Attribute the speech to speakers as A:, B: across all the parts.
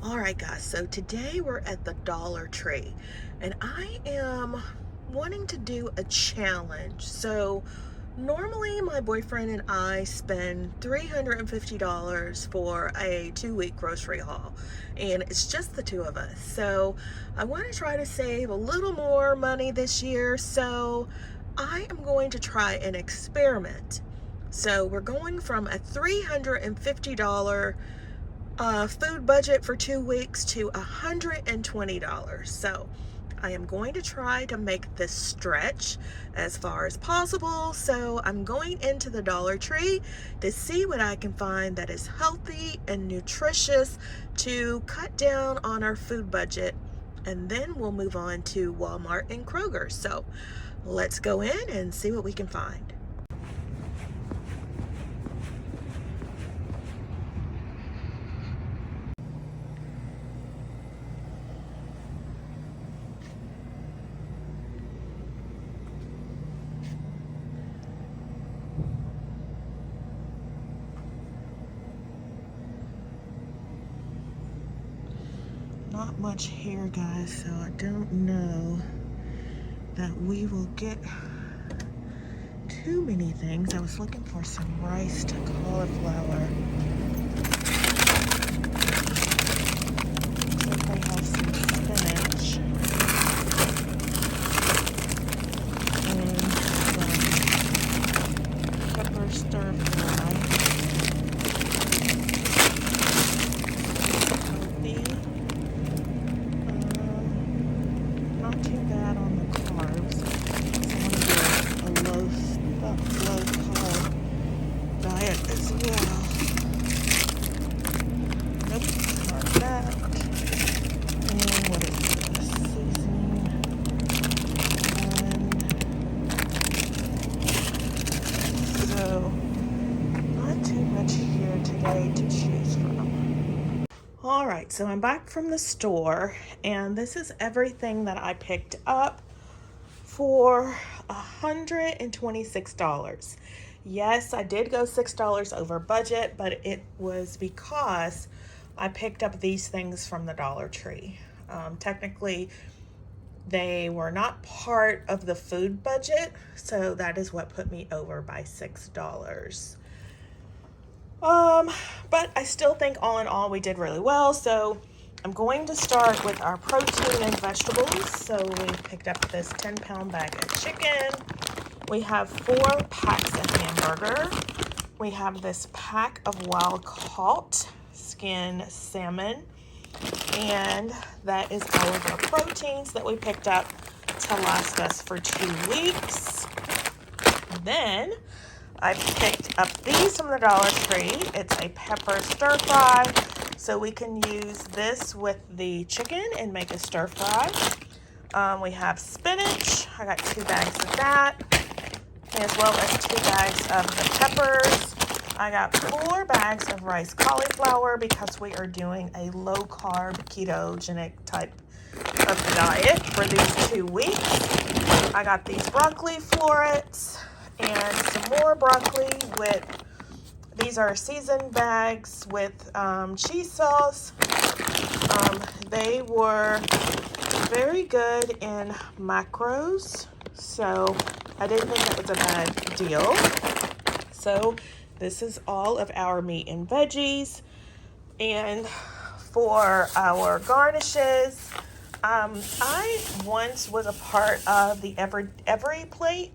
A: All right, guys, so today we're at the Dollar Tree and I am wanting to do a challenge. So normally my boyfriend and I spend $350 for a 2-week grocery haul, and it's just the two of us. So I want to try to save a little more money this year, so I am going to try an experiment. So we're going from a $350 food budget for 2 weeks to $120. So I am going to try to make this stretch as far as possible. So I'm going into the Dollar Tree to see what I can find that is healthy and nutritious to cut down on our food budget. And then we'll move on to Walmart and Kroger. So let's go in and see what we can find. Not much here, guys, so I don't know that we will get too many things. I was looking for some rice to cauliflower. Looks like they have some spinach and some pepper stir fry. Not too bad on the carbs. So I want to do a low carb diet as well. Nope, not that. And what is this? Seasoning. And so not too much here today to choose from. All right, so I'm back from the store, and this is everything that I picked up for $126. Yes, I did go $6 over budget, but it was because I picked up these things from the Dollar Tree. Technically, they were not part of the food budget, so that is what put me over by $6. But I still think all in all we did really well. So I'm going to start with our protein and vegetables. So we picked up this 10-pound bag of chicken. We have 4 packs of hamburger. We have this pack of wild caught skin salmon. And that is all of our proteins that we picked up to last us for 2 weeks. Then I picked up these from the Dollar Tree. It's a pepper stir fry, so we can use this with the chicken and make a stir fry. We have spinach. I got 2 bags of that, as well as 2 bags of the peppers. I got 4 bags of rice cauliflower because we are doing a low carb ketogenic type of diet for these 2 weeks. I got these broccoli florets and some more broccoli with, these are seasoned bags with cheese sauce. They were very good in macros, so I didn't think that was a bad deal. So this is all of our meat and veggies. And for our garnishes, I once was a part of the Every Plate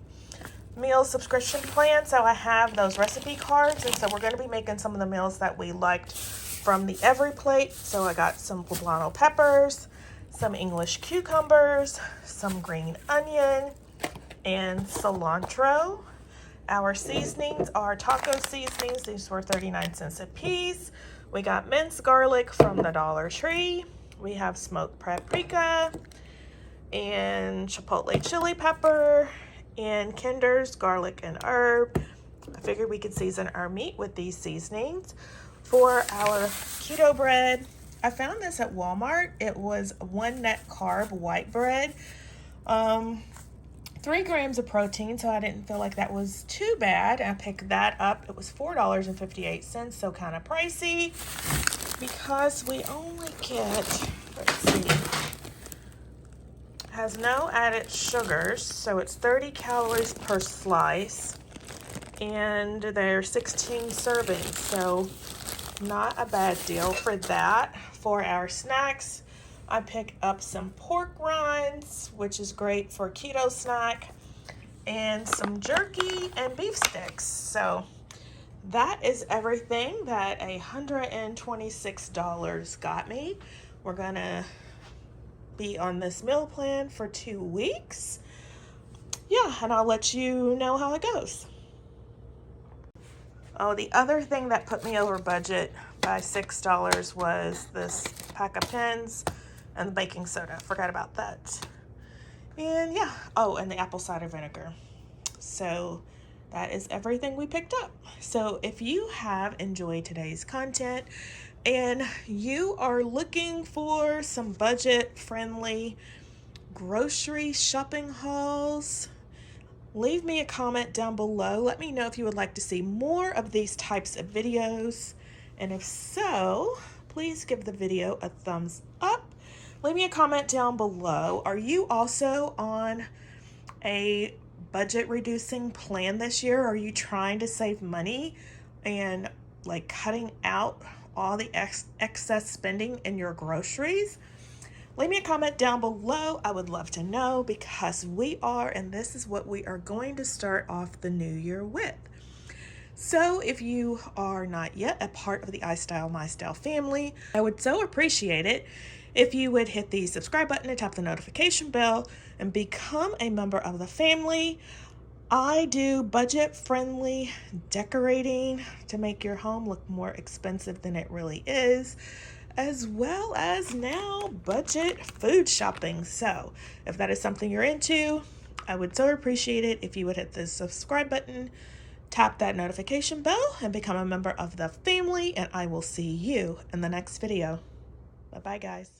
A: meal subscription plan, so I have those recipe cards, and so we're going to be making some of the meals that we liked from the Every Plate. So I got some poblano peppers, some English cucumbers, some green onion, and cilantro. Our seasonings are taco seasonings. These were 39 cents a piece. We got minced garlic from the Dollar Tree. We have smoked paprika and chipotle chili pepper and Kinder's garlic and herb. I figured we could season our meat with these seasonings. For our keto bread, I found this at Walmart. It was 1 net carb white bread. 3 grams of protein, so I didn't feel like that was too bad. I picked that up. It was $4.58, so kind of pricey. because we only get, let's see, has no added sugars, so it's 30 calories per slice, and they're 16 servings, so not a bad deal for that. For our snacks, I picked up some pork rinds, which is great for a keto snack, and some jerky and beef sticks. So that is everything that $126 got me. We're gonna be on this meal plan for 2 weeks. Yeah, and I'll let you know how it goes. Oh, the other thing that put me over budget by $6 was this pack of pens and the baking soda. Forgot about that. And yeah, oh, and the apple cider vinegar. So that is everything we picked up. So if you have enjoyed today's content and you are looking for some budget-friendly grocery shopping hauls, leave me a comment down below. Let me know if you would like to see more of these types of videos. And if so, please give the video a thumbs up. Leave me a comment down below. Are you also on a budget reducing plan this year? Are you trying to save money and like cutting out all the excess spending in your groceries? Leave me a comment down below. I would love to know, because we are, and this is what we are going to start off the new year with. So if you are not yet a part of the iStylEMYSTYLE family, I would so appreciate it if you would hit the subscribe button and tap the notification bell and become a member of the family. I do budget-friendly decorating to make your home look more expensive than it really is, as well as now budget food shopping. So if that is something you're into, I would so appreciate it if you would hit the subscribe button, tap that notification bell, and become a member of the family, and I will see you in the next video. Bye-bye, guys.